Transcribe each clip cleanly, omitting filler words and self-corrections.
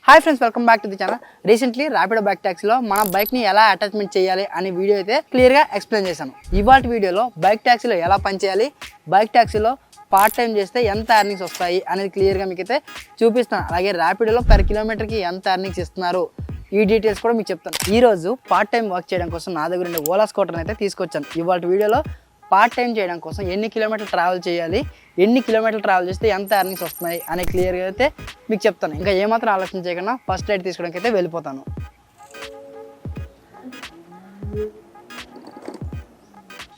Hi friends, welcome back to the channel. Recently Rapido bike ట్యాక్సీలో మనం బైక్ని ఎలా అటాచ్మెంట్ చేయాలి అనే వీడియో అయితే క్లియర్గా ఎక్స్ప్లెయిన్ చేశాను. ఇవాళ వీడియోలో బైక్ ట్యాక్సీలో ఎలా పనిచేయాలి, బైక్ ట్యాక్సీలో పార్ట్ టైం చేస్తే ఎంత ఎర్నింగ్స్ వస్తాయి అనేది క్లియర్గా మీకు అయితే చూపిస్తాను. అలాగే ర్యాపిడోలో పర్ కిలోమీటర్కి ఎంత ఎర్నింగ్స్ ఇస్తున్నారు ఈ డీటెయిల్స్ కూడా మీకు చెప్తాను. ఈరోజు పార్ట్ టైం వర్క్ చేయడం కోసం నా దగ్గర ఉండే ఓలా స్కూటర్ని అయితే తీసుకొచ్చాను. ఇవాళ వీడియోలో పార్ట్ టైం చేయడం కోసం ఎన్ని కిలోమీటర్లు ట్రావెల్ చేయాలి, ఎన్ని కిలోమీటర్లు ట్రావెల్ చేస్తే ఎంత ఎర్నింగ్స్ వస్తున్నాయి అనే క్లియర్గా అయితే మీకు చెప్తాను. ఇంకా ఏమాత్రం ఆలోచన చేయకుండా ఫస్ట్ రైడ్ తీసుకోవడానికి అయితే వెళ్ళిపోతాను.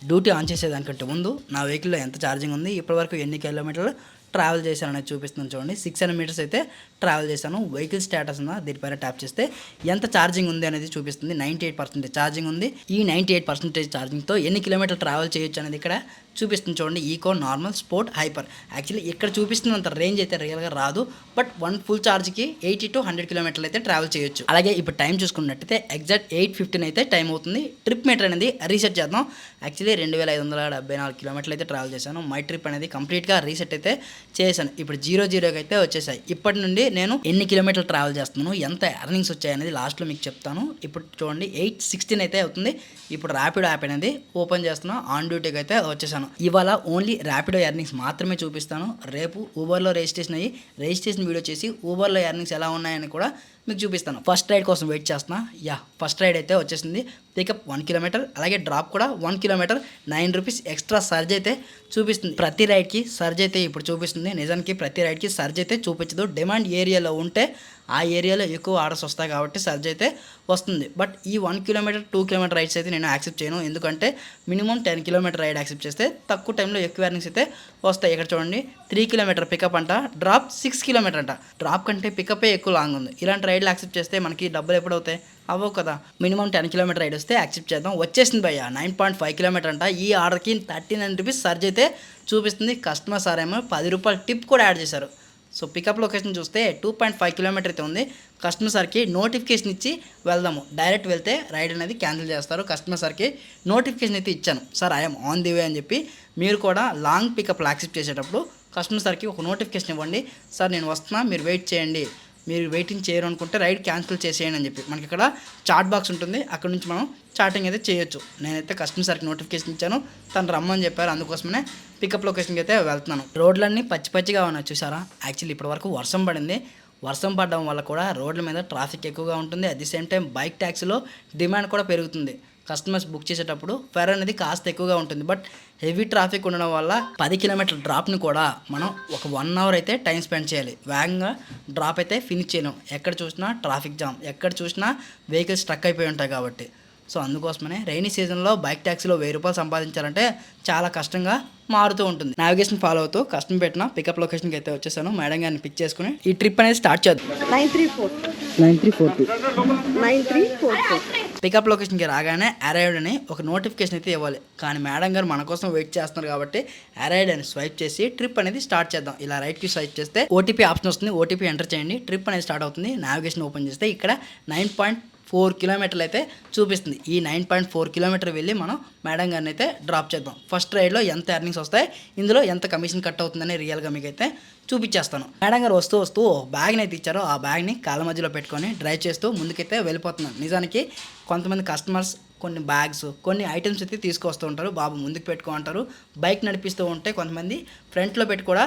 డ్యూటీ ఆన్ చేసేదానికంటే ముందు నా వెహికల్లో ఎంత ఛార్జింగ్ ఉంది, ఇప్పటివరకు ఎన్ని కిలోమీటర్లు ట్రావెల్ చేశాను అనేది చూపిస్తున్నాను. చూడండి, 600 మీటర్స్ అయితే ట్రావెల్ చేశాను. వెహికల్ స్టేటస్ ఉందా దీనిపైన ట్యాప్ చేస్తే ఎంత ఛార్జింగ్ ఉంది అనేది చూపిస్తుంది. 98% ఛార్జింగ్ ఉంది. ఈ 98% ఛార్జింగ్తో ఎన్ని కిలోమీటర్లు ట్రావెల్ చేయొచ్చు అనేది ఇక్కడ చూపిస్తుంది. చూడండి, eco, normal, sport, hyper. Actually ఇక్కడ చూపిస్తున్నంత రేంజ్ అయితే రియల్గా రాదు, బట్ వన్ ఫుల్ ఛార్జ్కి 80 to 100 కిలోమీటర్లు అయితే ట్రావెల్ చేయొచ్చు. అలాగే ఇప్పుడు టైం చూసుకున్నట్టయితే ఎగ్జాక్ట్ 8:15 అయితే టైం అవుతుంది. ట్రిప్ మీటర్ అనేది రీసెట్ చేద్దాం. యాక్చువల్లీ 2574 కిలోమీటర్లు అయితే ట్రావెల్ చేశాను. మై ట్రిప్ అనేది కంప్లీట్గా రీసెట్ అయితే చేశాను. ఇప్పుడు 0-0కి అయితే వచ్చేసాయి. ఇప్పటి నుండి నేను ఎన్ని కిలోమీటర్లు ట్రావెల్ చేస్తున్నాను, ఎంత ఎర్నింగ్స్ వచ్చాయి అనేది లాస్ట్లో మీకు చెప్తాను. ఇప్పుడు చూడండి, 8:16 అయితే అవుతుంది. ఇప్పుడు ర్యాపిడో యాప్ అనేది ఓపెన్ చేస్తున్నాను. ఆన్ డ్యూటీకి అయితే వచ్చేసాను. ఇవాళ ఓన్లీ ర్యాపిడో ఎర్నింగ్స్ మాత్రమే చూపిస్తాను. రేపు ఊబర్లో రిజిస్ట్రేషన్ అయ్యి రిజిస్ట్రేషన్ వీడియో చేసి ఊబర్లో ఎర్నింగ్స్ ఎలా ఉన్నాయని కూడా మీకు చూపిస్తాను. ఫస్ట్ రైడ్ కోసం వెయిట్ చేస్తున్నా. ఫస్ట్ రైడ్ అయితే వచ్చేసింది. పికప్ 1 కిలోమీటర్, అలాగే డ్రాప్ కూడా 1 కిలోమీటర్. 9 రూపీస్ ఎక్స్ట్రా సర్జ్ అయితే చూపిస్తుంది. ప్రతి రైడ్కి సర్జ్ అయితే ఇప్పుడు చూపిస్తుంది. నిజానికి ప్రతి రైడ్కి సర్జ్ అయితే చూపించదు. డిమాండ్ ఏరియాలో ఉంటే ఆ ఏరియాలో ఎక్కువ ఆర్డర్స్ వస్తాయి కాబట్టి సర్జ్ అయితే వస్తుంది. బట్ ఈ 1 కిలోమీటర్ 2 కిలోమీటర్ రైడ్స్ అయితే నేను యాక్సెప్ట్ చేయను. ఎందుకంటే మినిమం 10 కిలోమీటర్ రైడ్ యాక్సెప్ట్ చేస్తే తక్కువ టైంలో ఎక్కువ ఎర్నింగ్స్ అయితే వస్తాయి. ఇక్కడ చూడండి, 3 కిలోమీటర్ పికప్ అంట, డ్రాప్ 6 కిలోమీటర్ అంట. డ్రాప్ కంటే పికపే ఎక్కువ లాంగ్ ఉంది. ఇలాంటి రైడ్లు యాక్సెప్ట్ చేస్తే మనకి డబ్బులు ఎప్పుడు అవుతాయి? అవ్వవు కదా. మినిమం 10 కిలోమీటర్ రైడ్ వస్తే యాక్సెప్ట్ చేద్దాం. వచ్చేసింది భయ్య, 9.5 కిలోమీటర్ అంట. ఈ ఆర్డర్కి 39 రూపీస్ సర్జ్ అయితే చూపిస్తుంది. కస్టమర్ సార్ ఏమో 10 రూపాయలు టిప్ కూడా యాడ్ చేశారు. సో పికప్ లొకేషన్ చూస్తే 2.5 కిలోమీటర్ అయితే ఉంది. కస్టమర్ సార్కి నోటిఫికేషన్ ఇచ్చి వెళ్దాము. డైరెక్ట్ వెళ్తే రైడ్ అనేది క్యాన్సిల్ చేస్తారు. కస్టమర్ సార్కి నోటిఫికేషన్ అయితే ఇచ్చాను, sir I'm on the way అని చెప్పి. మీరు కూడా లాంగ్ పికప్లు యాక్సెప్ట్ చేసేటప్పుడు కస్టమర్ సార్కి ఒక నోటిఫికేషన్ ఇవ్వండి, సార్ నేను వస్తున్నా, మీరు వెయిట్ చేయండి, మీరు వెయిటింగ్ చేయరు అనుకుంటే రైడ్ క్యాన్సిల్ చేసేయండి అని చెప్పి. మనకి ఇక్కడ చాట్ బాక్స్ ఉంటుంది, అక్కడ నుంచి మనం చాటింగ్ అయితే చేయొచ్చు. నేనైతే కస్టమర్ సార్కి నోటిఫికేషన్ ఇచ్చాను, తను రమ్మని చెప్పారు. అందుకోసమే పికప్ లొకేషన్కి అయితే వెళ్తున్నాను. రోడ్లన్నీ పచ్చి పచ్చిగా ఉన్నాయి చూసారా. యాక్చువల్లీ ఇప్పటి వరకు వర్షం పడింది. వర్షం పడడం వల్ల కూడా రోడ్ల మీద ట్రాఫిక్ ఎక్కువగా ఉంటుంది. At the same time bike ట్యాక్సీలో డిమాండ్ కూడా పెరుగుతుంది. కస్టమర్స్ బుక్ చేసేటప్పుడు ఫేర్ అనేది కాస్త ఎక్కువగా ఉంటుంది. బట్ హెవీ ట్రాఫిక్ ఉండడం వల్ల 10 కిలోమీటర్ల డ్రాప్ని కూడా మనం ఒక 1 అవర్ అయితే టైం స్పెండ్ చేయాలి. వేగంగా డ్రాప్ అయితే ఫినిష్ చేయలేం. ఎక్కడ చూసినా ట్రాఫిక్ జామ్, ఎక్కడ చూసినా వెహికల్స్ స్ట్రక్ అయిపోయి ఉంటాయి కాబట్టి. సో అందుకోసమనే రైనీ సీజన్లో బైక్ ట్యాక్సీలో 1000 రూపాయలు సంపాదించాలంటే చాలా కష్టంగా మారుతూ ఉంటుంది. నావిగేషన్ ఫాలో అవుతూ కష్టం పెట్టిన పికప్ లొకేషన్కి అయితే వచ్చేసాను. మేడం గారిని పిక్ చేసుకుని ఈ ట్రిప్ అనేది స్టార్ట్ చేద్దాం. 9342 పికప్ లొకేషన్కి రాగానే అరైవ్డ్ అని ఒక నోటిఫికేషన్ అయితే ఇవ్వాలి. కానీ మేడం గారు మన కోసం వెయిట్ చేస్తున్నారు కాబట్టి అరైవ్డ్ అని స్వైప్ చేసి ట్రిప్ అనేది స్టార్ట్ చేద్దాం. ఇలా రైట్కి స్వైప్ చేస్తే ఓటీపీ ఆప్షన్ వస్తుంది. ఓటీపీ ఎంటర్ చేయండి, ట్రిప్ అనేది స్టార్ట్ అవుతుంది. నావిగేషన్ ఓపెన్ చేస్తే ఇక్కడ 9.4 కిలోమీటర్లు అయితే చూపిస్తుంది. ఈ 9.4 కిలోమీటర్ వెళ్ళి మనం మేడం గారిని అయితే డ్రాప్ చేద్దాం. ఫస్ట్ రైడ్లో ఎంత ఎర్నింగ్స్ వస్తాయి, ఇందులో ఎంత కమిషన్ కట్ అవుతుందని రియల్గా మీకు అయితే చూపించేస్తాను. మేడం గారు వస్తూ బ్యాగ్ని అయితే ఇచ్చారో ఆ బ్యాగ్ని కాళ్ళ మధ్యలో పెట్టుకొని డ్రైవ్ చేస్తూ ముందుకైతే వెళ్ళిపోతున్నాను. నిజానికి కొంతమంది కస్టమర్స్ కొన్ని బ్యాగ్స్, కొన్ని ఐటమ్స్ అయితే తీసుకొస్తూ ఉంటారు. బాబు ముందుకు పెట్టుకో అంటారు. బైక్ నడిపిస్తూ ఉంటే కొంతమంది ఫ్రంట్లో పెట్టి కూడా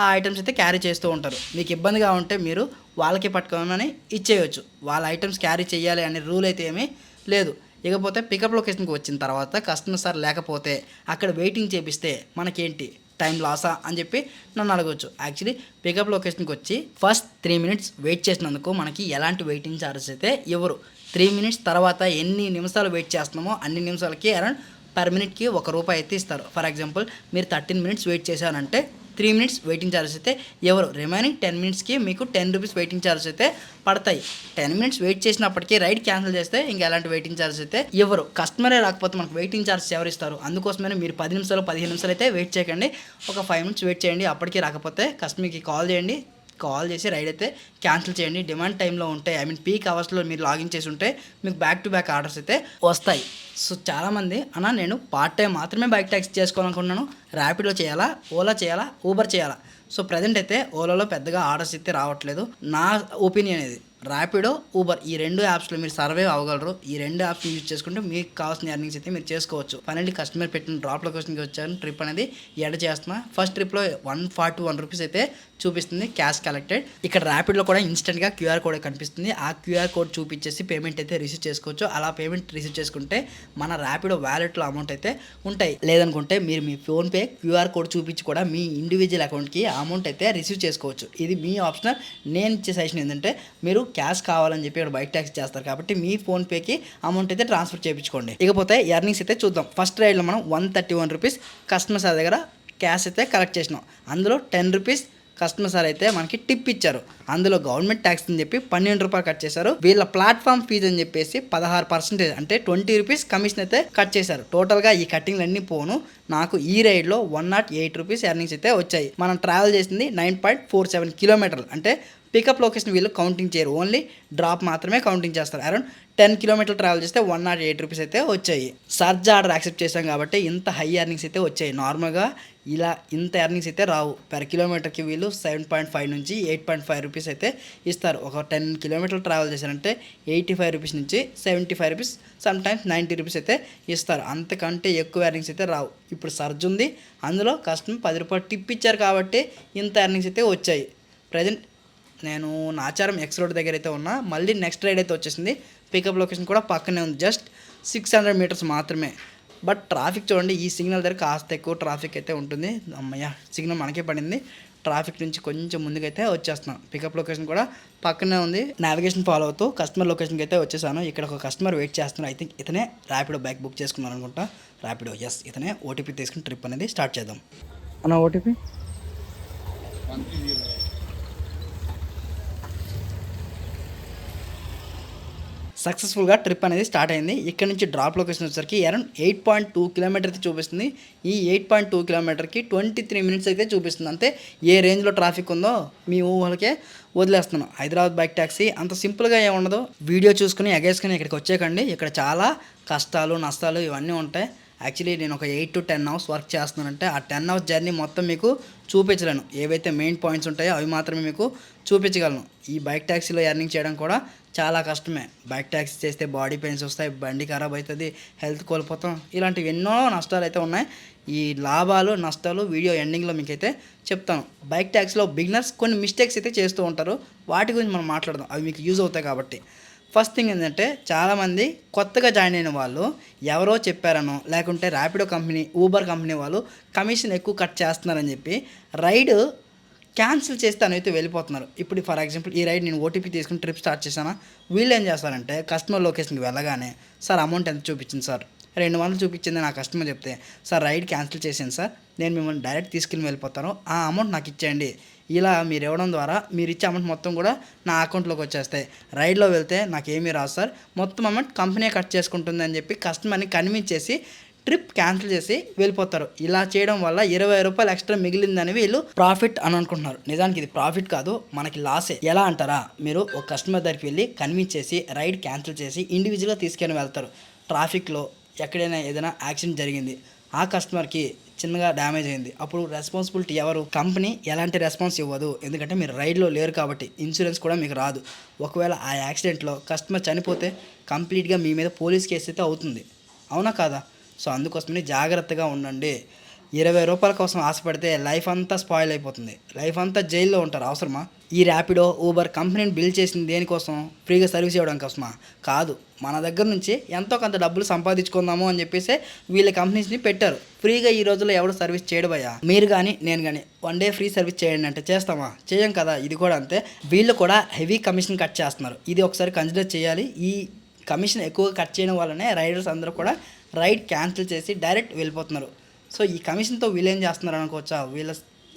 ఆ ఐటమ్స్ అయితే క్యారీ చేస్తూ ఉంటారు. మీకు ఇబ్బందిగా ఉంటే మీరు వాళ్ళకి పట్టుకోమని ఇచ్చేయచ్చు. వాళ్ళ ఐటమ్స్ క్యారీ చేయాలి అనే రూల్ అయితే ఏమీ లేదు. ఇకపోతే పికప్ లొకేషన్కి వచ్చిన తర్వాత కస్టమర్ సార్ లేకపోతే అక్కడ వెయిటింగ్ చేపిస్తే మనకేంటి టైం లాసా అని చెప్పి నన్ను అడగవచ్చు. యాక్చువల్లీ పికప్ లొకేషన్కి వచ్చి ఫస్ట్ 3 మినిట్స్ వెయిట్ చేసినందుకు మనకి ఎలాంటి వెయిటింగ్ ఛార్జెస్ అయితే ఇవ్వరు. 3 మినిట్స్ తర్వాత ఎన్ని నిమిషాలు వెయిట్ చేస్తున్నామో అన్ని నిమిషాలకి అరౌండ్ పర్ మినిట్కి ₹1 అయితే ఇస్తారు. ఫర్ ఎగ్జాంపుల్ మీరు 13 మినిట్స్ వెయిట్ చేశారంటే 3 మినిట్స్ వెయిటింగ్ ఛార్జెస్ అయితే ఎవరు, రిమైనింగ్ 10 మినిట్స్కి మీకు 10 రూపీస్ వెయిటింగ్ ఛార్జెస్ అయితే పడతాయి. 10 మినిట్స్ వెయిట్ చేసినప్పటికీ రైడ్ క్యాన్సిల్ చేస్తే ఇంకా ఎలాంటి వెయిటింగ్ ఛార్జెస్ అయితే ఎవరు. కస్టమరే రాకపోతే మనకు వెయిటింగ్ ఛార్జెస్ ఎవరు ఇస్తారు? అందుకోసమే మీరు 10 నిమిషాలు 15 నిమిషాలు అయితే వెయిట్ చేయకండి. ఒక 5 మినిట్స్ వెయిట్ చేయండి. అప్పటికి రాకపోతే కస్టమర్కి కాల్ చేయండి. కాల్ చేసి రైడ్ అయితే క్యాన్సిల్ చేయండి. డిమాండ్ టైంలో ఉంటే పీక్ అవర్స్లో మీరు లాగిన్ చేసి ఉంటే మీకు బ్యాక్ టు బ్యాక్ ఆర్డర్స్ అయితే వస్తాయి. సో చాలామంది అన్న నేను పార్ట్ టైం మాత్రమే బైక్ ట్యాక్సీ చేసుకోవాలనుకుంటున్నాను, ర్యాపిడో చేయాలా, ఓలా చేయాలా, ఊబర్ చేయాలా. సో ప్రజెంట్ అయితే ఓలాలో పెద్దగా ఆర్డర్స్ అయితే రావట్లేదు. నా ఒపీనియన్ ఇది. ర్యాపిడో, ఊబర్ ఈ 2 యాప్స్లో మీరు సర్వైవ్ అవ్వగలరు. ఈ 2 యాప్స్ యూజ్ చేసుకుంటే మీకు కావాల్సిన ఎర్నింగ్స్ అయితే మీరు చేసుకోవచ్చు. ఫైనల్లీ కస్టమర్ పెట్టిన డ్రాప్ లొకేషన్కి వచ్చాను. ట్రిప్ అనేది ఎడ్ చేస్తున్నా. ఫస్ట్ ట్రిప్లో 141 రూపీస్ అయితే చూపిస్తుంది క్యాష్ కలెక్టెడ్. ఇక్కడ ర్యాపిడ్లో కూడా ఇన్స్టెంట్గా క్యూఆర్ కోడ్ కనిపిస్తుంది. ఆ క్యూఆర్ కోడ్ చూపించేసి పేమెంట్ అయితే రిసీవ్ చేసుకోవచ్చు. అలా పేమెంట్ రిసీవ్ చేసుకుంటే మన ర్యాపిడో వ్యాలెట్లో అమౌంట్ అయితే ఉంటాయి. లేదనుకుంటే మీరు మీ ఫోన్పే క్యూఆర్ కోడ్ చూపించి కూడా మీ ఇండివిజువల్ అకౌంట్కి అమౌంట్ అయితే రిసీవ్ చేసుకోవచ్చు. ఇది మీ ఆప్షనల్. నేను ఇచ్చే సజెషన్ ఏంటంటే మీరు క్యాష్ కావాలని చెప్పి ఇక్కడ బైక్ ట్యాక్స్ చేస్తారు కాబట్టి మీ ఫోన్పేకి అమౌంట్ అయితే ట్రాన్స్ఫర్ చేయించుకోండి. ఇకపోతే ఎర్నింగ్స్ అయితే చూద్దాం. ఫస్ట్ రైడ్లో మనం 131 రూపీస్ కస్టమర్ సార్ దగ్గర క్యాష్ అయితే కలెక్ట్ చేసినాం. అందులో 10 రూపీస్ కస్టమర్ సార్ అయితే మనకి టిప్ ఇచ్చారు. అందులో గవర్నమెంట్ ట్యాక్స్ అని చెప్పి 12 రూపాయలు కట్ చేశారు. వీళ్ళ ప్లాట్ఫామ్ ఫీజు అని చెప్పేసి 16% అంటే 20 రూపీస్ కమిషన్ అయితే కట్ చేశారు. టోటల్గా ఈ కట్టింగ్లు అన్ని పోను నాకు ఈ రైడ్లో 108 రూపీస్ ఎర్నింగ్స్ అయితే వచ్చాయి. మనం ట్రావెల్ చేసింది 9.47 కిలోమీటర్లు. అంటే పికప్ లొకేషన్ వీళ్ళు కౌంటింగ్ చేయరు, ఓన్లీ డ్రాప్ మాత్రమే కౌంటింగ్ చేస్తారు. అరౌండ్ 10 కిలోమీటర్లు ట్రావెల్ చేస్తే 108 రూపీస్ అయితే వచ్చాయి. సర్జ్ ఆర్డర్ యాక్సెప్ట్ చేశాం కాబట్టి ఇంత హై ఎర్నింగ్స్ అయితే వచ్చాయి. నార్మల్గా ఇలా ఇంత ఎర్నింగ్స్ అయితే రావు. పెర్ కిలోమీటర్కి వీళ్ళు 7.5 నుంచి 8.5 రూపీస్ అయితే ఇస్తారు. ఒక 10 కిలోమీటర్లు ట్రావెల్ చేశారంటే 85 రూపీస్ నుంచి 75 రూపీస్, సమ్ టైమ్స్ 90 రూపీస్ అయితే ఇస్తారు. అంతకంటే ఎక్కువ ఎర్నింగ్స్ అయితే రావు. ఇప్పుడు సర్జ్ ఉంది, అందులో కస్టమర్ 10 రూపాయలు టిప్ ఇచ్చారు కాబట్టి ఇంత ఎర్నింగ్స్ అయితే వచ్చాయి. ప్రజెంట్ నేను నాచారం ఎక్స్ రోడ్ దగ్గర అయితే ఉన్నా. మళ్ళీ నెక్స్ట్ రైడ్ అయితే వచ్చేసింది. పికప్ లొకేషన్ కూడా పక్కనే ఉంది, జస్ట్ 600 మీటర్స్ మాత్రమే. బట్ ట్రాఫిక్ చూడండి, ఈ సిగ్నల్ దగ్గర కాస్త ఎక్కువ ట్రాఫిక్ అయితే ఉంటుంది. అమ్మయ్య, సిగ్నల్ మనకే పడింది. ట్రాఫిక్ నుంచి కొంచెం ముందుకైతే వచ్చేస్తున్నాం. పికప్ లొకేషన్ కూడా పక్కనే ఉంది. నావిగేషన్ ఫాలో అవుతూ కస్టమర్ లొకేషన్కి అయితే వచ్చేసాను. ఇక్కడ ఒక కస్టమర్ వెయిట్ చేస్తున్నారు. ఐ థింక్ ఇతనే ర్యాపిడో బైక్ బుక్ చేసుకున్నాను అనుకుంటా. ర్యాపిడో, ఎస్ ఇతనే. ఓటీపీ తీసుకుని ట్రిప్ అనేది స్టార్ట్ చేద్దాం. అన్న ఓటీపీ సక్సెస్ఫుల్గా ట్రిప్ అనేది స్టార్ట్ అయింది. ఇక్కడ నుంచి డ్రాప్ లొకేషన్ వచ్చేసరికి అరౌండ్ 8.2 కిలోమీటర్ అయితే చూపిస్తుంది. ఈ 8.2 కిలోమీటర్కి 23 మినిట్స్ అయితే చూపిస్తుంది. అంతే ఏ రేంజ్లో ట్రాఫిక్ ఉందో మీ ఊహలకే వదిలేస్తున్నాం. హైదరాబాద్ బైక్ ట్యాక్సీ అంత సింపుల్గా ఏముండదు. వీడియో చూసుకుని ఎగేసుకుని ఇక్కడికి వచ్చేకండి. ఇక్కడ చాలా కష్టాలు నష్టాలు ఇవన్నీ ఉంటాయి. యాక్చువల్లీ నేను ఒక 8 to 10 అవర్స్ వర్క్ చేస్తున్నానంటే ఆ 10 అవర్స్ జర్నీ మొత్తం మీకు చూపించలేను. ఏవైతే మెయిన్ పాయింట్స్ ఉంటాయో అవి మాత్రమే మీకు చూపించగలను. ఈ బైక్ ట్యాక్సీలో ఎర్నింగ్ చేయడం కూడా చాలా కష్టమే. బైక్ ట్యాక్సీ చేస్తే బాడీ పెయిన్స్ వస్తాయి, బండి ఖరాబ్ అవుతుంది, హెల్త్ కోల్పోతాం, ఇలాంటివి ఎన్నో నష్టాలు అయితే ఉన్నాయి. ఈ లాభాలు నష్టాలు వీడియో ఎండింగ్లో మీకైతే చెప్తాను. బైక్ ట్యాక్సీలో బిగినర్స్ కొన్ని మిస్టేక్స్ అయితే చేస్తూ ఉంటారు. వాటి గురించి మనం మాట్లాడదాం, అవి మీకు యూజ్ అవుతాయి కాబట్టి. ఫస్ట్ థింగ్ ఏంటంటే చాలామంది కొత్తగా జాయిన్ అయిన వాళ్ళు ఎవరో చెప్పారనో లేకుంటే ర్యాపిడో కంపెనీ, ఊబర్ కంపెనీ వాళ్ళు కమిషన్ ఎక్కువ కట్ చేస్తున్నారని చెప్పి రైడ్ క్యాన్సిల్ చేస్తే అయితే వెళ్ళిపోతున్నారు. ఇప్పుడు ఫర్ ఎగ్జాంపుల్ ఈ రైడ్ నేను ఓటీపీ తీసుకుని ట్రిప్ స్టార్ట్ చేశానా, వీళ్ళు ఏం చేస్తారంటే కస్టమర్ లొకేషన్కి వెళ్ళగానే సార్ అమౌంట్ ఎంత చూపించింది సార్, 200 చూపించింది నా కస్టమర్ చెప్తే సార్ రైడ్ క్యాన్సిల్ చేసాను సార్, నేను మిమ్మల్ని డైరెక్ట్ తీసుకెళ్ళి వెళ్ళిపోతాను, ఆ అమౌంట్ నాకు ఇచ్చేయండి. ఇలా మీరు ఇవ్వడం ద్వారా మీరు ఇచ్చే అమౌంట్ మొత్తం కూడా నా అకౌంట్లోకి వచ్చేస్తాయి. రైడ్లో వెళ్తే నాకేమీ రాదు సార్, మొత్తం అమౌంట్ కంపెనీ కట్ చేసుకుంటుంది అని చెప్పి కస్టమర్ని కన్విన్స్ చేసి ట్రిప్ క్యాన్సిల్ చేసి వెళ్ళిపోతారు. ఇలా చేయడం వల్ల 20 రూపాయలు ఎక్స్ట్రా మిగిలిందని వీళ్ళు ప్రాఫిట్ అని అనుకుంటున్నారు. నిజానికి ఇది ప్రాఫిట్ కాదు, మనకి లాసే. ఎలా అంటారా, మీరు ఒక కస్టమర్ దగ్గరికి వెళ్ళి కన్విన్స్ చేసి రైడ్ క్యాన్సిల్ చేసి ఇండివిజువల్గా తీసుకొని వెళ్తారు. ట్రాఫిక్లో ఎక్కడైనా ఏదైనా యాక్సిడెంట్ జరిగింది, ఆ కస్టమర్కి చిన్నగా డ్యామేజ్ అయింది, అప్పుడు రెస్పాన్సిబిలిటీ ఎవరు? కంపెనీ ఎలాంటి రెస్పాన్స్ ఇవ్వదు, ఎందుకంటే మీరు రైడ్లో లేరు కాబట్టి. ఇన్సూరెన్స్ కూడా మీకు రాదు. ఒకవేళ ఆ యాక్సిడెంట్లో కస్టమర్ చనిపోతే కంప్లీట్గా మీ మీద పోలీస్ కేసు అయితే అవుతుంది, అవునా కాదా? సో అందుకోసమని జాగ్రత్తగా ఉండండి. 20 రూపాయల కోసం ఆశపడితే లైఫ్ అంతా స్పాయిల్ అయిపోతుంది, లైఫ్ అంతా జైల్లో ఉంటారు. అవసరమా? ఈ ర్యాపిడో, ఊబర్ కంపెనీని బిల్డ్ చేసింది దేనికోసం? ఫ్రీగా సర్వీస్ ఇవ్వడం కోసమా? కాదు, మన దగ్గర నుంచి ఎంతో కొంత డబ్బులు సంపాదించుకుందాము అని చెప్పేసి వీళ్ళ కంపెనీస్ని పెట్టారు. ఫ్రీగా ఈ రోజుల్లో ఎవరు సర్వీస్ చేయడు భయ్యా. మీరు కానీ నేను కానీ 1 డే ఫ్రీ సర్వీస్ చేయండి అంటే చేస్తామా? చేయం కదా. ఇది కూడా అంతే. వీళ్ళు కూడా హెవీ కమిషన్ కట్ చేస్తున్నారు. ఇది ఒకసారి కన్సిడర్ చేయాలి. ఈ కమిషన్ ఎక్కువగా కట్ చేయడం వల్లనే రైడర్స్ అందరూ కూడా రైడ్ క్యాన్సిల్ చేసి డైరెక్ట్ వెళ్ళిపోతున్నారు. సో ఈ కమిషన్తో వీళ్ళు ఏం చేస్తున్నారు అనుకోవచ్చా? వీళ్ళ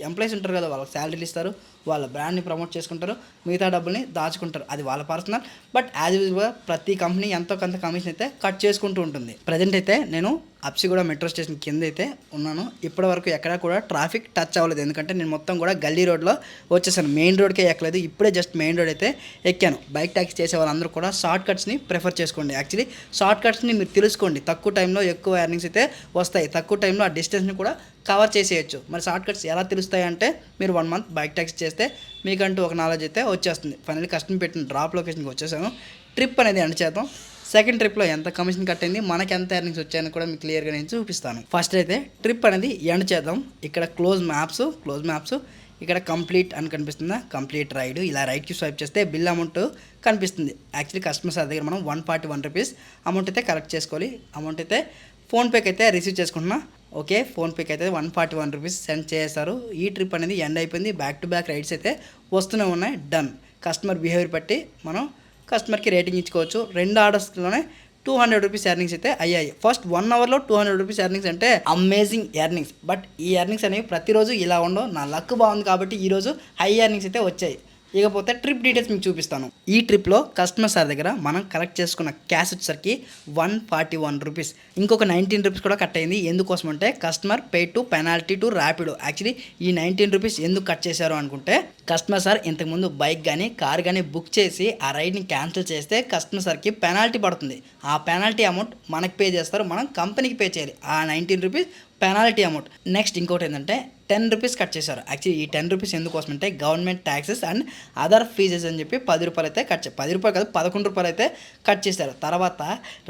ఎంప్లాయీస్ ఉంటారు కదా, వాళ్ళకి శాలరీలు ఇస్తారు, వాళ్ళ బ్రాండ్ని ప్రమోట్ చేసుకుంటారు, మిగతా డబ్బుల్ని దాచుకుంటారు, అది వాళ్ళ పర్సనల్. బట్ యాజ్ యూజువల్గా ప్రతి కంపెనీ ఎంతో కొంత కమిషన్ అయితే కట్ చేసుకుంటూ ఉంటుంది. ప్రజెంట్ అయితే నేను అప్సిగూడ మెట్రో స్టేషన్ కింద అయితే ఉన్నాను. ఇప్పటి వరకు ఎక్కడా కూడా ట్రాఫిక్ టచ్ అవ్వలేదు, ఎందుకంటే నేను మొత్తం కూడా గల్లీ రోడ్లో వచ్చేసాను, మెయిన్ రోడ్కే ఎక్కలేదు. ఇప్పుడే జస్ట్ మెయిన్ రోడ్ అయితే ఎక్కాను. బైక్ ట్యాక్సీ చేసే వాళ్ళందరూ కూడా షార్ట్ కట్స్ని ప్రిఫర్ చేసుకోండి. యాక్చువల్లీ షార్ట్ కట్స్ని మీరు తెలుసుకోండి, తక్కువ టైంలో ఎక్కువ ఎర్నింగ్స్ అయితే వస్తాయి, తక్కువ టైంలో ఆ డిస్టెన్స్ని కూడా కవర్ చేసేయచ్చు. మరి షార్ట్ కట్స్ ఎలా తెలుస్తాయి అంటే మీరు 1 మంత్ బైక్ ట్యాక్సీ చేస్తే మీకంటూ ఒక నాలెడ్జ్ అయితే వచ్చేస్తుంది. ఫైనల్లీ కస్టమర్ పెట్టిన డ్రాప్ లొకేషన్కి వచ్చేసాను. ట్రిప్ అనేది ఎండ్ చేద్దాం. సెకండ్ ట్రిప్లో ఎంత కమిషన్ కట్ అయింది, మనకి ఎంత ఎర్నింగ్స్ వచ్చాయని కూడా మీకు క్లియర్గా నేను చూపిస్తాను. ఫస్ట్ అయితే ట్రిప్ అనేది ఎండ్ చేద్దాం. ఇక్కడ క్లోజ్ మ్యాప్స్ ఇక్కడ కంప్లీట్ అని కనిపిస్తుందా, కంప్లీట్ రైడ్. ఇలా రైట్కి స్వైప్ చేస్తే బిల్ అమౌంట్ కనిపిస్తుంది. యాక్చువల్లీ కస్టమర్ సార్ దగ్గర మనం 141 రూపీస్ అమౌంట్ అయితే కలెక్ట్ చేసుకోవాలి. అమౌంట్ అయితే ఫోన్పేకి అయితే రిసీవ్ చేసుకుంటున్నా. ఓకే, ఫోన్పేకి అయితే 141 రూపీస్ సెండ్ చేశారు. ఈ ట్రిప్ అనేది ఎండ్ అయిపోయింది. బ్యాక్ టు బ్యాక్ రైడ్స్ అయితే వస్తూనే ఉన్నాయి. డన్. కస్టమర్ బిహేవియర్ బట్టి మనం కస్టమర్కి రేటింగ్ ఇచ్చుకోవచ్చు. 2 ఆర్డర్స్లోనే 200 రూపీస్ ఎర్నింగ్స్ అయితే అయ్యాయి. ఫస్ట్ 1 అవర్లో 200 రూపీస్ ఎర్నింగ్స్ అంటే అమేజింగ్ ఎర్నింగ్స్. బట్ ఈ ఎర్నింగ్స్ అనేవి ప్రతిరోజు ఇలా ఉండవు. నా లక్ బాగుంది కాబట్టి ఈరోజు హై ఎర్నింగ్స్ అయితే వచ్చాయి. ఇకపోతే ట్రిప్ డీటెయిల్స్ మీకు చూపిస్తాను. ఈ ట్రిప్లో కస్టమర్ సార్ దగ్గర మనం కలెక్ట్ చేసుకున్న క్యాష్ వచ్చేసరికి 141 రూపీస్. ఇంకొక 19 రూపీస్ కూడా కట్ అయింది. ఎందుకోసం అంటే customer pay to penalty to Rapido. Actually ఈ 19 రూపీస్ ఎందుకు కట్ చేశారు అనుకుంటే, కస్టమర్ సార్ ఇంతకుముందు బైక్ కానీ కార్ కానీ బుక్ చేసి ఆ రైడ్ని క్యాన్సిల్ చేస్తే కస్టమర్ సార్కి పెనాల్టీ పడుతుంది. ఆ పెనాల్టీ అమౌంట్ మనకి పే చేస్తారు, మనం కంపెనీకి పే చేయాలి. ఆ 19 రూపీస్ పెనాల్టీ అమౌంట్. నెక్స్ట్ ఇంకోటి ఏంటంటే 10 రూపీస్ కట్ చేశారు. యాక్చువల్లీ ఈ 10 రూపీస్ ఎందుకోసం అంటే government taxes and other fees అని చెప్పి 10 రూపాయలు అయితే కట్ చేశారు. 10 రూపాయలు కాదు, 11 రూపాయలు అయితే కట్ చేశారు. తర్వాత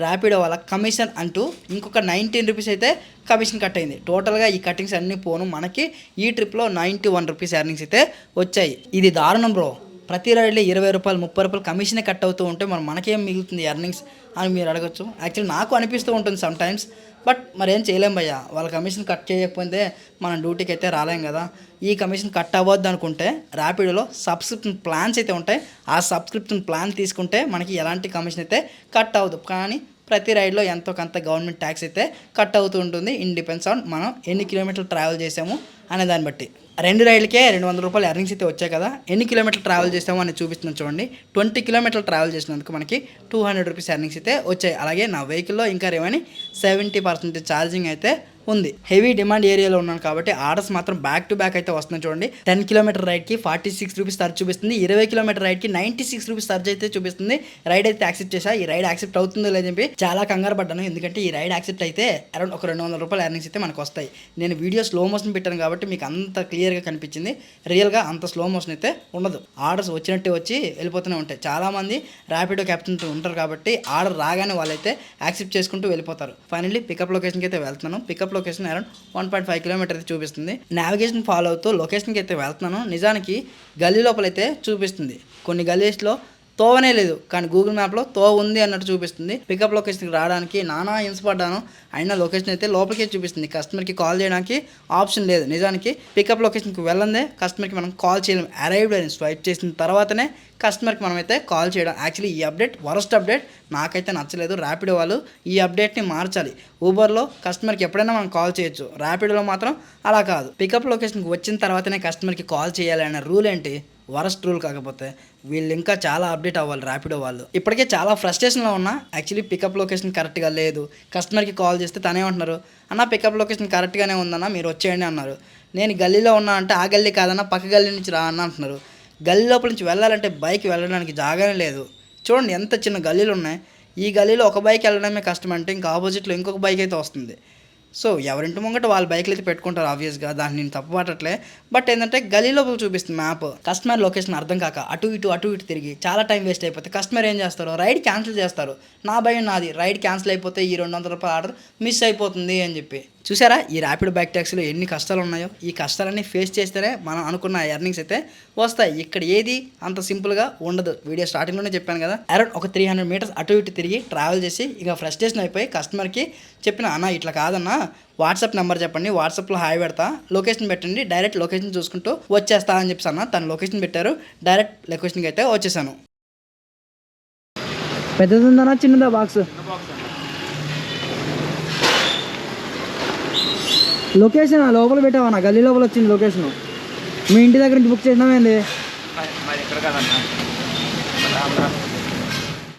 ర్యాపిడో వాళ్ళ కమిషన్ అంటూ ఇంకొక 19 రూపీస్ అయితే కమిషన్ కట్ అయింది. టోటల్గా ఈ కటింగ్స్ అన్నీ పోను మనకి ఈ ట్రిప్లో 91 రూపీస్ ఎర్నింగ్స్ అయితే వచ్చాయి. ఇది దారుణం బ్రో. ప్రతి రైడ్లో 20 రూపాయలు 30 రూపాయలు కమిషనే కట్ అవుతూ ఉంటే మనకేం మిగులుతుంది ఎర్నింగ్స్ అని మీరు అడగచ్చు. యాక్చువల్లీ నాకు అనిపిస్తూ ఉంటుంది సమ్ టైమ్స్. బట్ మరేం చేయలేం భయ్యా. వాళ్ళ కమిషన్ కట్ చేయకపోతే మనం డ్యూటీకి అయితే రాలేం కదా. ఈ కమిషన్ కట్ అవ్వద్దు అనుకుంటే ర్యాపిడోలో సబ్స్క్రిప్షన్ ప్లాన్స్ అయితే ఉంటాయి. ఆ సబ్స్క్రిప్షన్ ప్లాన్ తీసుకుంటే మనకి ఎలాంటి కమిషన్ అయితే కట్ అవ్వదు. కానీ ప్రతి రైడ్లో ఎంతో కొంత గవర్నమెంట్ ట్యాక్స్ అయితే కట్ అవుతూ ఉంటుంది. ఇన్ డిపెండ్స్ ఆన్ మనం ఎన్ని కిలోమీటర్లు ట్రావెల్ చేసాము అనే దాన్ని బట్టి. 2 రైడ్లకే 200 రూపాయలు ఎర్నింగ్స్ అయితే వచ్చాయి కదా. ఎన్ని కిలోమీటర్లు ట్రావెల్ చేసామో అని చూపిస్తున్నాను చూడండి. 20 కిలోమీటర్లు ట్రావెల్ చేసినందుకు మనకి 200 రూపీస్ ఎర్నింగ్స్ అయితే వచ్చాయి. అలాగే నా వెహికల్లో ఇంకా రేమని 70% ఛార్జింగ్ అయితే ఉంది. హెవీ డిమాండ్ ఏరియాలో ఉన్నాను కాబట్టి ఆర్డర్స్ మాత్రం బ్యాక్ టు బ్యాక్ అయితే వస్తున్నాయి చూడండి. 10 కిలోమీటర్ రైడ్కి 46 రూపీస్ ఛార్జ్ చూపిస్తుంది. 20 కిలోమీటర్ రైడ్కి 96 రూపీస్ ఛార్జ్ అయితే చూపిస్తుంది. రైడ్ అయితే యాక్సెప్ట్ చేశా. ఈ రైడ్ యాక్సెప్ట్ అవుతుందో లేదని చెప్పి చాలా కంగారు పడ్డాను. ఎందుకంటే ఈ రైడ్ యాక్సెప్ట్ అయితే అరౌండ్ ఒక 200 రూపాయలు ఎర్నింగ్స్ అయితే మనకు వస్తాయి. నేను వీడియో స్లో మోషన్ పెట్టాను కాబట్టి మీకు అంత క్లియర్గా కనిపించింది. రియల్గా అంత స్లో మోషన్ అయితే ఉండదు. ఆర్డర్స్ వచ్చినట్టే వచ్చి వెళ్ళిపోతూనే ఉంటాయి. చాలామంది ర్యాపిడో క్యాప్టెన్ ఉంటారు కాబట్టి ఆర్డర్ రాగానే వాళ్ళైతే యాక్సెప్ట్ చేసుకుంటూ వెళ్ళిపోతారు. ఫైనల్లీ పికప్ లొకేషన్కి అయితే వెళ్తున్నాను. పికప్ లొకేషన్ అరౌండ్ 1.5 కిలోమీటర్ అయితే చూపిస్తుంది. నావిగేషన్ ఫాలో అవుతూ లొకేషన్కి అయితే వెళ్తున్నాను. నిజానికి గల్లీ లోపలైతే చూపిస్తుంది. కొన్ని గల్లీస్లో తోవనే లేదు, కానీ గూగుల్ మ్యాప్లో తోవ ఉంది అన్నట్టు చూపిస్తుంది. పికప్ లొకేషన్కి రావడానికి నానా హింసపడ్డాను. అయినా లొకేషన్ అయితే లోపలికే చూపిస్తుంది. కస్టమర్కి కాల్ చేయడానికి ఆప్షన్ లేదు. నిజానికి పికప్ లొకేషన్కి వెళ్ళందే కస్టమర్కి మనం కాల్ చేయలేం. అరైవ్డ్ అని స్వైప్ చేసిన తర్వాతనే కస్టమర్కి మనమైతే కాల్ చేయడం. యాక్చువల్లీ ఈ అప్డేట్ వరస్ట్ అప్డేట్, నాకైతే నచ్చలేదు. ర్యాపిడో వాళ్ళు ఈ అప్డేట్ని మార్చాలి. ఊబర్లో కస్టమర్కి ఎప్పుడైనా మనం కాల్ చేయొచ్చు, ర్యాపిడోలో మాత్రం అలా కాదు. పికప్ లొకేషన్కి వచ్చిన తర్వాతనే కస్టమర్కి కాల్ చేయాలి అనే రూల్ ఏంటి? Worst rule. కాకపోతే వీళ్ళు ఇంకా చాలా అప్డేట్ అవ్వాలి ర్యాపిడో వాళ్ళు. ఇప్పటికే చాలా ఫ్రస్ట్రేషన్లో ఉన్నా. యాక్చువల్లీ పికప్ లొకేషన్ కరెక్ట్గా లేదు. కస్టమర్కి కాల్ చేస్తే తనేమంటున్నారు, అన్న పికప్ లొకేషన్ కరెక్ట్గానే ఉందన్న, మీరు వచ్చేయండి అన్నారు. నేను గల్లీలో ఉన్నా అంటే ఆ గల్లీ కాదన్న పక్క గల్లీ నుంచి రా అన్న అంటున్నారు. గల్లీ లోపల నుంచి వెళ్ళాలంటే బైక్ వెళ్ళడానికి జాగానే లేదు. చూడండి ఎంత చిన్న గల్లీలు ఉన్నాయి. ఈ గల్లీలో ఒక బైక్ వెళ్ళడమే కష్టం అంటే ఇంకా ఆపోజిట్లో ఇంకొక బైక్ అయితే వస్తుంది. సో ఎవరింటి ముంగట వాళ్ళ బైక్లు అయితే పెట్టుకుంటారు ఆబ్వియస్గా, దాన్ని నేను తప్పు పట్టట్లే. బట్ ఏంటంటే గల్లీ లోపల చూపిస్తుంది మ్యాప్. కస్టమర్ లొకేషన్ అర్థం కాక అటు ఇటు తిరిగి చాలా టైం వేస్ట్ అయిపోతే కస్టమర్ ఏం చేస్తారు, రైడ్ క్యాన్సిల్ చేస్తారు. నా భయం నాది, రైడ్ క్యాన్సిల్ అయిపోతే ఈ 200 రూపాయల ఆర్డర్ మిస్ అయిపోతుంది అని చెప్పి. చూసారా ఈ ర్యాపిడో బైక్ ట్యాక్సీలో ఎన్ని కష్టాలు ఉన్నాయో. ఈ కష్టాలన్నీ ఫేస్ చేస్తేనే మనం అనుకున్న ఎర్నింగ్స్ అయితే వస్తాయి. ఇక్కడ ఏది అంత సింపుల్గా ఉండదు. వీడియో స్టార్టింగ్లోనే చెప్పాను కదా. అరౌండ్ ఒక 300 మీటర్స్ అటు ఇటు తిరిగి ట్రావెల్ చేసి ఇక ఫ్రస్ట్రేషన్ అయిపోయి కస్టమర్కి చెప్పిన, అన్న ఇట్లా కాదన్నా వాట్సాప్ నెంబర్ చెప్పండి, వాట్సాప్లో హాయ్ పెడతా, లొకేషన్ పెట్టండి, డైరెక్ట్ లొకేషన్ చూసుకుంటూ వచ్చేస్తా అని చెప్పి అన్న. తను లొకేషన్ పెట్టారు, డైరెక్ట్ లొకేషన్కి అయితే వచ్చేసాను. పెద్దది ఉందన్నా చిన్నదా బాక్స్? లొకేషన్ లోపల పెట్టావన్నా, గల్లీ లోపల వచ్చింది లొకేషన్. మీ ఇంటి దగ్గర నుంచి బుక్ చేసినామేంది?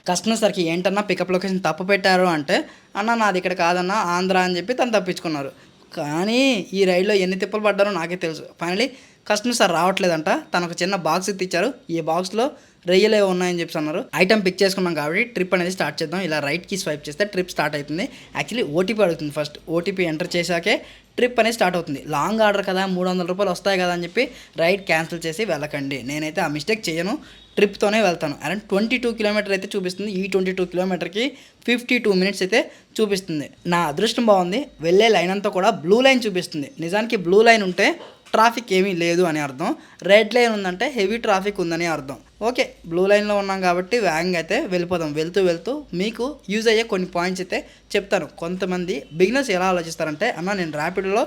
కస్టమర్ సరికి ఏంటన్నా పికప్ లొకేషన్ తప్పు పెట్టారు అంటే, అన్న నాది ఇక్కడ కాదన్నా ఆంధ్ర అని చెప్పి తను తప్పించుకున్నారు. కానీ ఈ రైడ్లో ఎన్ని తిప్పలు పడ్డారో నాకే తెలుసు. ఫైనలీ కస్టమర్ సార్ రావట్లేదంట. తను ఒక చిన్న బాక్స్ ఇచ్చారు. ఈ బాక్స్లో రొయ్యలే ఉన్నాయని చెప్పి అన్నారు. ఐటమ్ పిక్ చేసుకున్నాం కాబట్టి ట్రిప్ అనేది స్టార్ట్ చేద్దాం. ఇలా రైట్కి స్వైప్ చేస్తే ట్రిప్ స్టార్ట్ అవుతుంది. యాక్చువల్లీ ఓటీపీ అడుగుతుంది. ఫస్ట్ ఓటీపీ ఎంటర్ చేశాకే ట్రిప్ అనేది స్టార్ట్ అవుతుంది. లాంగ్ ఆర్డర్ కదా, 300 రూపాయలు వస్తాయి కదా అని చెప్పి రైడ్ క్యాన్సిల్ చేసి వెళ్ళకండి. నేనైతే ఆ మిస్టేక్ చేయను, ట్రిప్తోనే వెళ్తాను. అరౌండ్ 22 కిలోమీటర్ అయితే చూపిస్తుంది. ఈ 22 కిలోమీటర్కి 52 మినిట్స్ అయితే చూపిస్తుంది. నా అదృష్టం బాగుంది, వెళ్ళే లైన్ అంతా కూడా బ్లూ లైన్ చూపిస్తుంది. నిజానికి బ్లూ లైన్ ఉంటే ట్రాఫిక్ ఏమీ లేదు అని అర్థం, రెడ్ లైన్ ఉందంటే హెవీ ట్రాఫిక్ ఉందని అర్థం. ఓకే, బ్లూ లైన్లో ఉన్నాం కాబట్టి వేగంగా అయితే వెళ్ళిపోదాం. వెళ్తూ మీకు యూజ్ అయ్యే కొన్ని పాయింట్స్ అయితే చెప్తాను. కొంతమంది బిగినర్స్ ఎలా ఆలోచిస్తారంటే, అన్న నేను ర్యాపిడోలో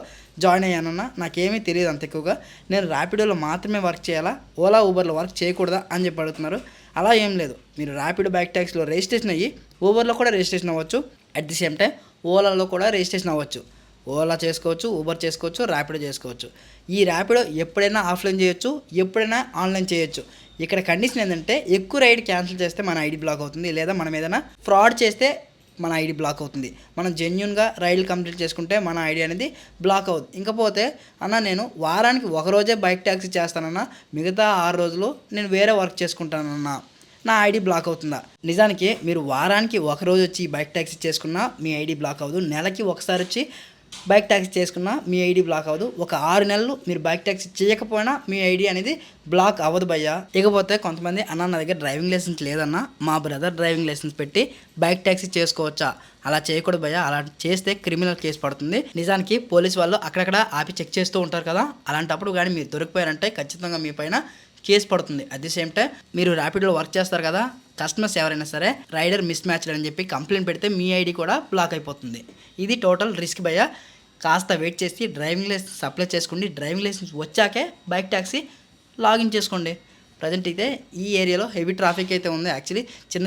జాయిన్ అయ్యానన్నా, నాకేమీ తెలియదు అంత ఎక్కువగా, నేను ర్యాపిడోలో మాత్రమే వర్క్ చేయాలా, ఓలా ఊబర్లో వర్క్ చేయకూడదా అని చెప్పి అడుగుతున్నారు. అలా ఏం లేదు. మీరు ర్యాపిడో బైక్ ట్యాక్సీలో రిజిస్ట్రేషన్ అయ్యి ఊబర్లో కూడా రిజిస్ట్రేషన్ అవ్వచ్చు. అట్ ది సేమ్ టైం ఓలాలో కూడా రిజిస్ట్రేషన్ అవ్వచ్చు. ఓలా చేసుకోవచ్చు, ఊబర్ చేసుకోవచ్చు, ర్యాపిడో చేసుకోవచ్చు. ఈ ర్యాపిడో ఎప్పుడైనా ఆఫ్లైన్ చేయొచ్చు, ఎప్పుడైనా ఆన్లైన్ చేయొచ్చు. ఇక్కడ కండిషన్ ఏంటంటే, ఎక్కువ రైడ్ క్యాన్సిల్ చేస్తే మన ఐడి బ్లాక్ అవుతుంది, లేదా మనం ఏదైనా ఫ్రాడ్ చేస్తే మన ఐడి బ్లాక్ అవుతుంది. మనం జెన్యున్గా రైడ్లు కంప్లీట్ చేసుకుంటే మన ఐడి అనేది బ్లాక్ అవుతుంది. ఇంకపోతే అన్న నేను వారానికి ఒకరోజే బైక్ ట్యాక్సీ చేస్తానన్నా, మిగతా 6 రోజులు నేను వేరే వర్క్ చేసుకుంటానన్నా, నా ఐడి బ్లాక్ అవుతుందా? నిజానికి మీరు వారానికి ఒకరోజు వచ్చి బైక్ ట్యాక్సీ చేసుకున్నా మీ ఐడి బ్లాక్ అవ్వదు. నెలకి ఒకసారి వచ్చి బైక్ ట్యాక్సీ చేసుకున్నా మీ ఐడి బ్లాక్ అవ్వదు. ఒక 6 నెలలు మీరు బైక్ ట్యాక్సీ చేయకపోయినా మీ ఐడి అనేది బ్లాక్ అవ్వదు భయ్యా. ఇకపోతే కొంతమంది అన్న నా దగ్గర డ్రైవింగ్ లైసెన్స్ లేదన్నా, మా బ్రదర్ డ్రైవింగ్ లైసెన్స్ పెట్టి బైక్ ట్యాక్సీ చేసుకోవచ్చా? అలా చేయకూడదు భయ్యా, అలా చేస్తే క్రిమినల్ కేసు పడుతుంది. నిజానికి పోలీస్ వాళ్ళు అక్కడక్కడ ఆపి చెక్ చేస్తూ ఉంటారు కదా, అలాంటప్పుడు కానీ మీరు దొరికిపోయారంటే ఖచ్చితంగా మీ పైన కేసు పడుతుంది. అట్ ది సేమ్ టైం మీరు ర్యాపిడోలో వర్క్ చేస్తారు కదా, కస్టమర్స్ ఎవరైనా సరే రైడర్ మిస్ మ్యాచ్ అని చెప్పి కంప్లైంట్ పెడితే మీ ఐడి కూడా బ్లాక్ అయిపోతుంది. ఇది టోటల్ రిస్క్ భయ్యా. కాస్త వెయిట్ చేసి డ్రైవింగ్ లైసెన్స్ అప్లై చేసుకోండి. డ్రైవింగ్ లైసెన్స్ వచ్చాకే బైక్ ట్యాక్సీ లాగిన్ చేసుకోండి. ప్రజెంట్ అయితే ఈ ఏరియాలో హెవీ ట్రాఫిక్ అయితే ఉంది. యాక్చువల్లీ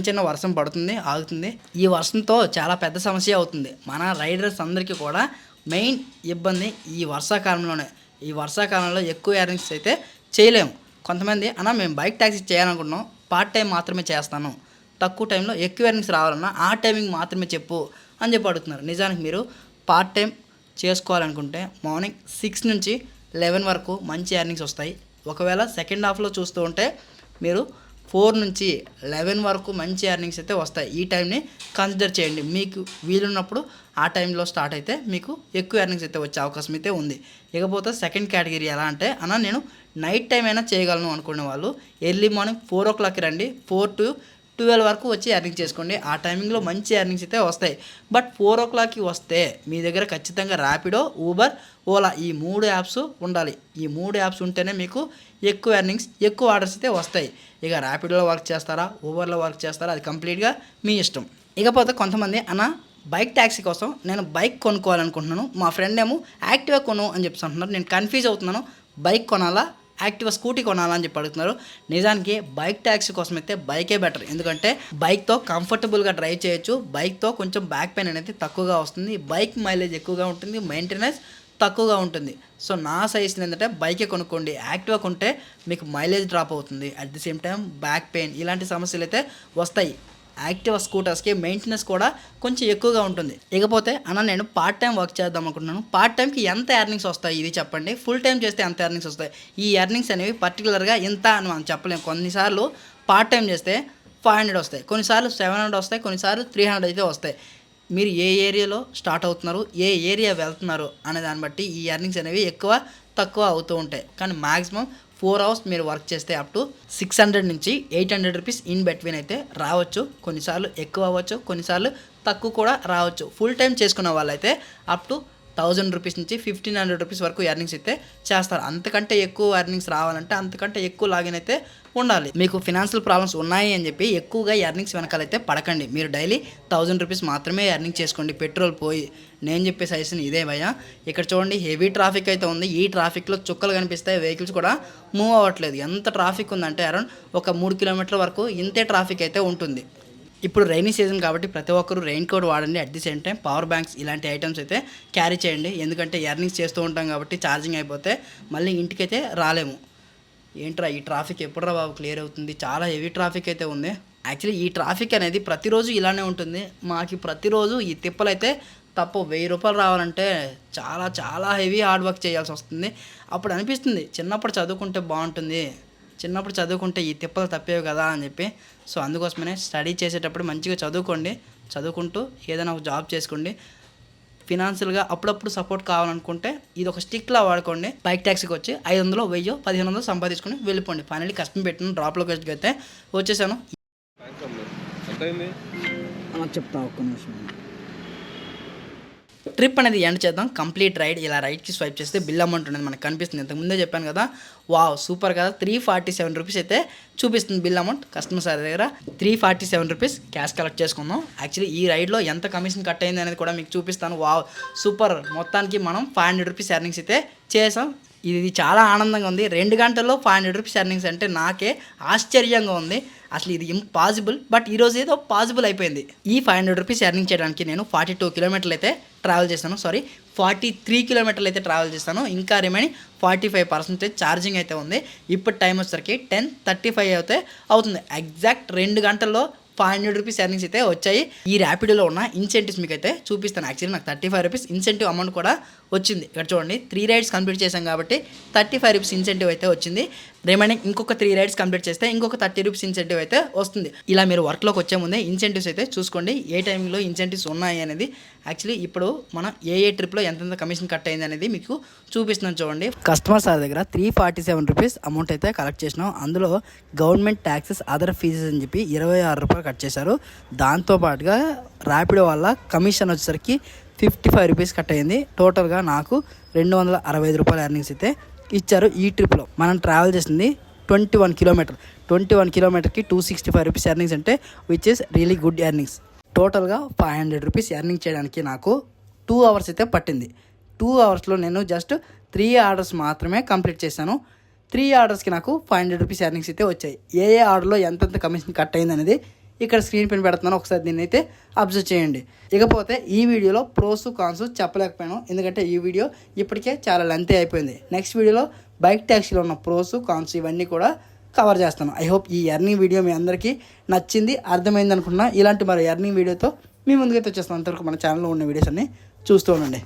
చిన్న వర్షం పడుతుంది, ఆగుతుంది. ఈ వర్షంతో చాలా పెద్ద సమస్య అవుతుంది. మన రైడర్స్ అందరికీ కూడా మెయిన్ ఇబ్బంది ఈ వర్షాకాలంలోనే. ఈ వర్షాకాలంలో ఎక్కువ ఎర్నింగ్స్ అయితే చేయలేము. కొంతమంది అన్న మేము బైక్ ట్యాక్సీ చేయాలనుకుంటున్నాం, పార్ట్ టైం మాత్రమే చేస్తాను, తక్కువ టైంలో ఎక్కువ ఎర్నింగ్స్ రావాలన్నా ఆ టైమింగ్ మాత్రమే చెప్పు అని చెప్పి అడుగుతున్నారు. నిజానికి మీరు పార్ట్ టైం చేసుకోవాలనుకుంటే మార్నింగ్ 6 నుంచి 11 వరకు మంచి ఎర్నింగ్స్ వస్తాయి. ఒకవేళ సెకండ్ హాఫ్లో చూస్తూ ఉంటే మీరు 4 నుంచి 11 వరకు మంచి ఎర్నింగ్స్ అయితే వస్తాయి. ఈ టైంని కన్సిడర్ చేయండి. మీకు వీలున్నప్పుడు ఆ టైంలో స్టార్ట్ అయితే మీకు ఎక్కువ ఎర్నింగ్స్ అయితే వచ్చే అవకాశం అయితే ఉంది. ఇకపోతే సెకండ్ కేటగిరీ ఎలా అంటే, అన్న నేను నైట్ టైం అయినా చేయగలను అనుకునే వాళ్ళు ఎర్లీ మార్నింగ్ 4 o'clock రండి, 4 to 12 వరకు వచ్చి ఎర్నింగ్ చేసుకోండి. ఆ టైమింగ్లో మంచి ఎర్నింగ్స్ అయితే వస్తాయి. బట్ 4 o'clockకి వస్తే మీ దగ్గర ఖచ్చితంగా ర్యాపిడో, ఊబర్, ఓలా ఈ 3 యాప్స్ ఉండాలి. ఈ 3 యాప్స్ ఉంటేనే మీకు ఎక్కువ ఎర్నింగ్స్, ఎక్కువ ఆర్డర్స్ అయితే వస్తాయి. ఇక ర్యాపిడోలో వర్క్ చేస్తారా, ఊబర్లో వర్క్ చేస్తారా, అది కంప్లీట్గా మీ ఇష్టం. ఇకపోతే కొంతమంది అన్న బైక్ ట్యాక్సీ కోసం నేను బైక్ కొనుక్కోవాలనుకుంటున్నాను, మా ఫ్రెండ్ ఏమో యాక్టివా కొను అని చెప్పి అంటున్నారు, నేను కన్ఫ్యూజ్ అవుతున్నాను, బైక్ కొనాలా యాక్టివా స్కూటీ కొనాలా అని చెప్పి అడుగుతున్నారు. నిజానికి బైక్ ట్యాక్సీ కోసం అయితే బైకే బెటర్. ఎందుకంటే బైక్తో కంఫర్టబుల్గా డ్రైవ్ చేయొచ్చు, బైక్తో కొంచెం బ్యాక్ పెయిన్ అనేది తక్కువగా వస్తుంది, బైక్ మైలేజ్ ఎక్కువగా ఉంటుంది, మెయింటెనెన్స్ తక్కువగా ఉంటుంది. సో నా సజెషన్ ఏంటంటే బైకే కొనుక్కోండి. యాక్టివా కొంటే మీకు మైలేజ్ డ్రాప్ అవుతుంది, at the same time back pain ఇలాంటి సమస్యలు అయితే వస్తాయి. యాక్టివా స్కూటర్స్కి మెయింటెనెన్స్ కూడా కొంచెం ఎక్కువగా ఉంటుంది. ఇకపోతే అన్న నేను పార్ట్ టైం వర్క్ చేద్దాం అనుకుంటున్నాను, పార్ట్ టైంకి ఎంత ఎర్నింగ్స్ వస్తాయి ఇది చెప్పండి, ఫుల్ టైం చేస్తే ఎంత ఎర్నింగ్స్ వస్తాయి? ఈ ఎర్నింగ్స్ అనేవి పర్టికులర్గా ఎంత అని మనం చెప్పలేము. కొన్నిసార్లు పార్ట్ టైం చేస్తే 500 వస్తాయి, కొన్నిసార్లు 700 వస్తాయి, కొన్నిసార్లు 300 అయితే వస్తాయి. మీరు ఏ ఏరియాలో స్టార్ట్ అవుతున్నారు, ఏ ఏరియా వెళ్తున్నారు అనే దాన్ని బట్టి ఈ ఎర్నింగ్స్ అనేవి ఎక్కువ తక్కువ అవుతూ ఉంటాయి. కానీ మ్యాక్సిమం 4 hours మీరు వర్క్ చేస్తే అప్ టు 600 నుంచి 800 రూపీస్ ఇన్ బిట్వీన్ అయితే రావచ్చు. కొన్నిసార్లు ఎక్కువ అవ్వచ్చు, కొన్నిసార్లు తక్కువ కూడా రావచ్చు. ఫుల్ టైం చేసుకున్న వాళ్ళైతే అప్ టు 1000 రూపీస్ నుంచి 1500 రూపీస్ వరకు ఎర్నింగ్స్ అయితే చేస్తారు. అంతకంటే ఎక్కువ ఎర్నింగ్స్ రావాలంటే అంతకంటే ఎక్కువ లాగిన్ అయితే ఉండాలి. మీకు ఫినాన్షియల్ ప్రాబ్లమ్స్ ఉన్నాయి అని చెప్పి ఎక్కువగా ఎర్నింగ్స్ వెనకాలైతే పడకండి. మీరు డైలీ 1000 రూపీస్ మాత్రమే ఎర్నింగ్ చేసుకోండి, పెట్రోల్ పోయి. నేను చెప్పే సజెషన్ ఇదే భయ్య. ఇక్కడ చూడండి హెవీ ట్రాఫిక్ అయితే ఉంది. ఈ ట్రాఫిక్లో చుక్కలు కనిపిస్తాయి, వెహికల్స్ కూడా మూవ్ అవ్వట్లేదు. ఎంత ట్రాఫిక్ ఉందంటే అరౌండ్ ఒక 3 కిలోమీటర్ల వరకు ఇంతే ట్రాఫిక్ అయితే ఉంటుంది. ఇప్పుడు రైనీ సీజన్ కాబట్టి ప్రతి ఒక్కరు రెయిన్ కోట్ వాడండి. At the same time power banks ఇలాంటి ఐటమ్స్ అయితే క్యారీ చేయండి. ఎందుకంటే ఎర్నింగ్స్ చేస్తూ ఉంటాం కాబట్టి ఛార్జింగ్ అయిపోతే మళ్ళీ ఇంటికైతే రాలేము. ఏంట్రా ఈ ట్రాఫిక్ ఎప్పుడురా బాబు క్లియర్ అవుతుంది, చాలా హెవీ ట్రాఫిక్ అయితే ఉంది. యాక్చువల్లీ ఈ ట్రాఫిక్ అనేది ప్రతిరోజు ఇలానే ఉంటుంది. మాకు ప్రతిరోజు ఈ తిప్పలు అయితే తప్ప 1000 రూపాయలు రావాలంటే చాలా హెవీ హార్డ్ వర్క్ చేయాల్సి వస్తుంది. అప్పుడు అనిపిస్తుంది చిన్నప్పుడు చదువుకుంటే బాగుంటుంది, చిన్నప్పుడు చదువుకుంటే ఈ తిప్పలు తప్పేవి కదా అని చెప్పి. సో అందుకోసమనే స్టడీ చేసేటప్పుడు మంచిగా చదువుకోండి, చదువుకుంటూ ఏదైనా ఒక జాబ్ చేసుకోండి. ఫినాన్షియల్గా అప్పుడప్పుడు సపోర్ట్ కావాలనుకుంటే ఇది ఒక స్టిక్లా వాడుకోండి. బైక్ ట్యాక్సీకి వచ్చి 500, 1000, 1500 సంపాదించుకొని వెళ్ళిపోండి. ఫైనల్లీ కష్టం పెట్టిన డ్రాప్ లొకేషన్కి అయితే వచ్చేసాను. చెప్తా ఒక్క నిమిషం. ట్రిప్ అనేది ఎండ్ చేద్దాం. కంప్లీట్ రైడ్ ఇలా రైట్కి స్వైప్ చేస్తే బిల్ అమౌంట్ అనేది మనకు కనిపిస్తుంది. ఇంతకుముందే చెప్పాను కదా, వావ్ సూపర్ కదా. 347 రూపీస్ అయితే చూపిస్తుంది బిల్ అమౌంట్. కస్టమర్ సార్ దగ్గర 347 రూపీస్ క్యాష్ కలెక్ట్ చేసుకుందాం. యాక్చువల్లీ ఈ రైడ్లో ఎంత కమిషన్ కట్ అయింది అనేది కూడా మీకు చూపిస్తాను. Wow super. మొత్తానికి మనం 500 రూపీస్ ఎర్నింగ్స్ అయితే చేసాం. ఇది చాలా ఆనందంగా ఉంది. 2 గంటల్లో 500 రూపీస్ ఎర్నింగ్స్ అంటే నాకే ఆశ్చర్యంగా ఉంది. అసలు ఇది ఇంపాసిబుల్, బట్ ఈరోజు ఏదో పాసిబుల్ అయిపోయింది. ఈ 500 రూపీస్ ఎర్నింగ్ చేయడానికి నేను 42 కిలోమీటర్లు అయితే ట్రావెల్ చేస్తాను. 43 కిలోమీటర్లు అయితే ట్రావెల్ చేస్తాను. ఇంకా రిమైనింగ్ 45% ఛార్జింగ్ అయితే ఉంది. ఇప్పుడు టైం వచ్చేసరికి 10:35 అయితే అవుతుంది. ఎగ్జాక్ట్ 2 గంటల్లో 500 రూపీస్ ఎర్నింగ్స్ అయితే వచ్చాయి. ఈ ర్యాపిడోలో ఉన్న ఇన్సెంటివ్స్ మీకు అయితే చూపిస్తాను. యాక్చువల్లీ నాకు 35 రూపీస్ ఇన్సెంటివ్ అమౌంట్ కూడా వచ్చింది. ఇక్కడ చూడండి, 3 రైడ్స్ కంప్లీట్ చేశాం కాబట్టి 35 రూపీస్ ఇన్సెంటివ్ అయితే వచ్చింది. రిమైనింగ్ ఇంకొక 3 రైడ్స్ కంప్లీట్ చేస్తే ఇంకొక 30 రూపీస్ ఇన్సెంటివ్ అయితే వస్తుంది. ఇలా మీరు వర్క్లోకి వచ్చే ముందే ఇన్సెంటివ్స్ అయితే చూసుకోండి, ఏ టైంలో ఇన్సెంటివ్స్ ఉన్నాయి అనేది. యాక్చువల్లీ ఇప్పుడు మనం ఏ ట్రిప్లో ఎంతెంత కమిషన్ కట్ అయింది అనేది మీకు చూపిస్తున్నాను చూడండి. కస్టమర్ సార్ దగ్గర 347 రూపీస్ అమౌంట్ అయితే కలెక్ట్ చేసినాం. అందులో గవర్నమెంట్ ట్యాక్సెస్, అదర్ ఫీజెస్ అని చెప్పి 26 రూపాయలు కట్ చేశారు. దాంతోపాటుగా ర్యాపిడో వల్ల కమిషన్ వచ్చేసరికి 55 రూపీస్ కట్ అయింది. టోటల్గా నాకు 265 రూపాయల ఎర్నింగ్స్ అయితే ఇచ్చారు. ఈ ట్రిప్లో మనం ట్రావెల్ చేసింది 21 కిలోమీటర్. 21 కిలోమీటర్కి 265 రూపీస్ ఎర్నింగ్స్ అంటే which is really good earnings. టోటల్గా 500 రూపీస్ ఎర్నింగ్ చేయడానికి నాకు 2 అవర్స్ అయితే పట్టింది. 2 అవర్స్లో నేను జస్ట్ 3 ఆర్డర్స్ మాత్రమే కంప్లీట్ చేశాను. 3 ఆర్డర్స్కి నాకు 500 రూపీస్ ఎర్నింగ్స్ అయితే వచ్చాయి. ఏ ఆర్డర్లో ఎంతెంత కమిషన్ కట్ అయింది అనేది ఇక్కడ స్క్రీన్ పైన పెడుతున్నాను, ఒకసారి దీన్ని అయితే అబ్జర్వ్ చేయండి. ఇకపోతే ఈ వీడియోలో ప్రోస్ కాన్స్ చెప్పలేకపోయాను, ఎందుకంటే ఈ వీడియో ఇప్పటికే చాలా లెంతీ అయిపోయింది. నెక్స్ట్ వీడియోలో బైక్ ట్యాక్సీలో ఉన్న ప్రోస్ కాన్స్ ఇవన్నీ కూడా కవర్ చేస్తాను. ఐ హోప్ ఈ ఎర్నింగ్ వీడియో మీ అందరికీ నచ్చింది, అర్థమైంది అనుకున్నా. ఇలాంటి మరి ఎర్నింగ్ వీడియోతో మీ ముందుకైతే వచ్చేస్తాను. అంతవరకు మన ఛానల్లో ఉన్న వీడియోస్ అన్ని చూస్తూ ఉండండి.